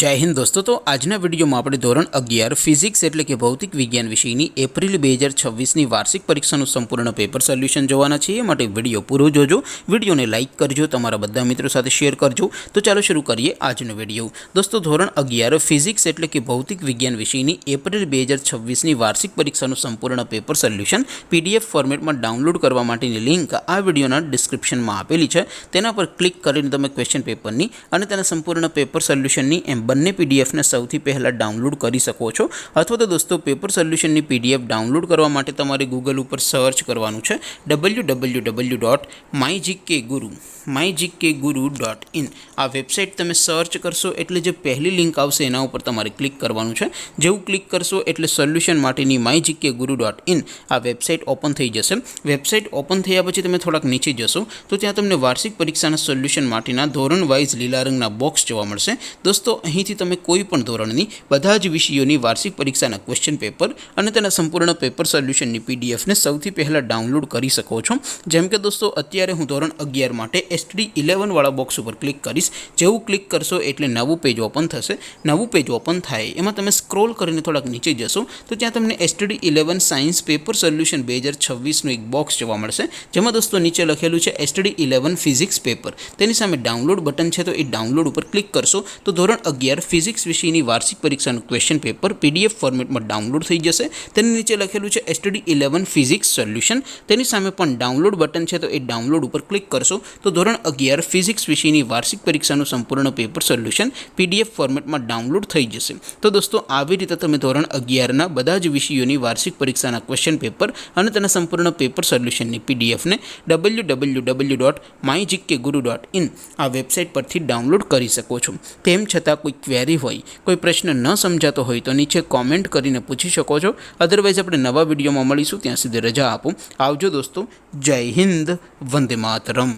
जय हिंद दोस्तों। तो आजना विडियो में આપણે ધોરણ 11 ફિઝિક્સ એટલે કે ભૌતિક વિજ્ઞાન વિષયની એપ્રિલ 2026ની વાર્ષિક પરીક્ષાનું સંપૂર્ણ પેપર સોલ્યુશન જોવાના છે। એ માટે વિડિયો પૂરો જોજો, વિડિયોને લાઈક કરજો, તમારા બધા મિત્રો સાથે શેર કરજો। તો ચાલો શરૂ કરીએ આજનો વિડિયો। દોસ્તો ધોરણ 11 ફિઝિક્સ એટલે કે ભૌતિક વિજ્ઞાન વિષયની એપ્રિલ 2026ની વાર્ષિક પરીક્ષાનું સંપૂર્ણ પેપર સોલ્યુશન પીડીએફ ફોર્મેટમાં ડાઉનલોડ કરવા માટેની લિંક આ વિડિયોના ડિસ્ક્રિપ્શનમાં આપેલી છે। તેના પર ક્લિક કરીને તમે ક્વેશ્ચન પેપરની અને તેના સંપૂર્ણ પેપર સોલ્યુશનની બંને પીડીએફને સૌથી પહેલાં ડાઉનલોડ કરી શકો છો। અથવા તો દોસ્તો પેપર સોલ્યુશનની પીડીએફ ડાઉનલોડ કરવા માટે તમારે ગૂગલ ઉપર સર્ચ કરવાનું છે www.mygkguru.in। આ વેબસાઇટ તમે સર્ચ કરશો એટલે જે પહેલી લિંક આવશે એના ઉપર તમારે ક્લિક કરવાનું છે। જેવું ક્લિક કરશો એટલે સોલ્યુશન માટેની mygkguru.in આ વેબસાઇટ ઓપન થઈ જશે। વેબસાઇટ ઓપન થયા પછી તમે થોડાક નીચે જશો તો ત્યાં તમને વાર્ષિક પરીક્ષાના સોલ્યુશન માટેના ધોરણ વાઇઝ લીલા રંગના બોક્સ જોવા મળશે। દોસ્તો અહીંથી તમે કોઈ પણ ધોરણની બધા જ વિષયોની વાર્ષિક પરીક્ષાના ક્વેશ્ચન પેપર અને તેના સંપૂર્ણ પેપર સોલ્યુશનની પીડીએફને સૌથી પહેલાં ડાઉનલોડ કરી શકો છો। જેમ કે દોસ્તો અત્યારે હું ધોરણ 11 માટે STD 11 વાળા બોક્સ ઉપર ક્લિક કરીશ। જેવું ક્લિક કરશો એટલે નવું પેજ ઓપન થશે। નવું પેજ ઓપન થાય એમાં તમે સ્ક્રોલ કરીને થોડાક નીચે જશો તો ત્યાં તમને STD 11 સાયન્સ પેપર સોલ્યુશન 2026નું એક બોક્સ જોવા મળશે, જેમાં દોસ્તો નીચે લખેલું છે STD 11 ફિઝિક્સ પેપર। તેની સામે ડાઉનલોડ બટન છે, તો એ ડાઉનલોડ ઉપર ક્લિક કરશો તો ધોરણ 11 ફિઝિક્સ વિષયની વાર્ષિક પરીક્ષાનું ક્વેશ્ચન પેપર પીડીએફ ફોર્મેટમાં ડાઉનલોડ થઈ જશે। તેની નીચે લખેલું છે STD 11 ફિઝિક્સ સોલ્યુશન। તેની સામે પણ ડાઉનલોડ બટન છે, તો એ ડાઉનલોડ ઉપર ક્લિક કરશો તો ધોરણ 11 ફિઝિક્સ વિષયની વાર્ષિક પરીક્ષાનું સંપૂર્ણ પેપર સોલ્યુશન પીડીએફ ફોર્મેટમાં ડાઉનલોડ થઈ જશે। તો દોસ્તો આવી રીતે તમે ધોરણ 11ના બધા જ વિષયોની વાર્ષિક પરીક્ષાના ક્વેશ્ચન પેપર અને તેના સંપૂર્ણ પેપર સોલ્યુશનની પીડીએફને www.mygkguru.in આ વેબસાઇટ પરથી ડાઉનલોડ કરી શકો છો। તેમ છતાં કોઈ ક્વેરી હોય, કોઈ પ્રશ્ન ન સમજાતો હોય તો નીચે કોમેન્ટ કરીને પૂછી શકો છો। અધરવાઇઝ આપણે નવા વિડીયોમાં મળીશું, ત્યાં સુધી રજા આપો। આવજો દોસ્તો। જય હિન્દ, વંદે માતરમ।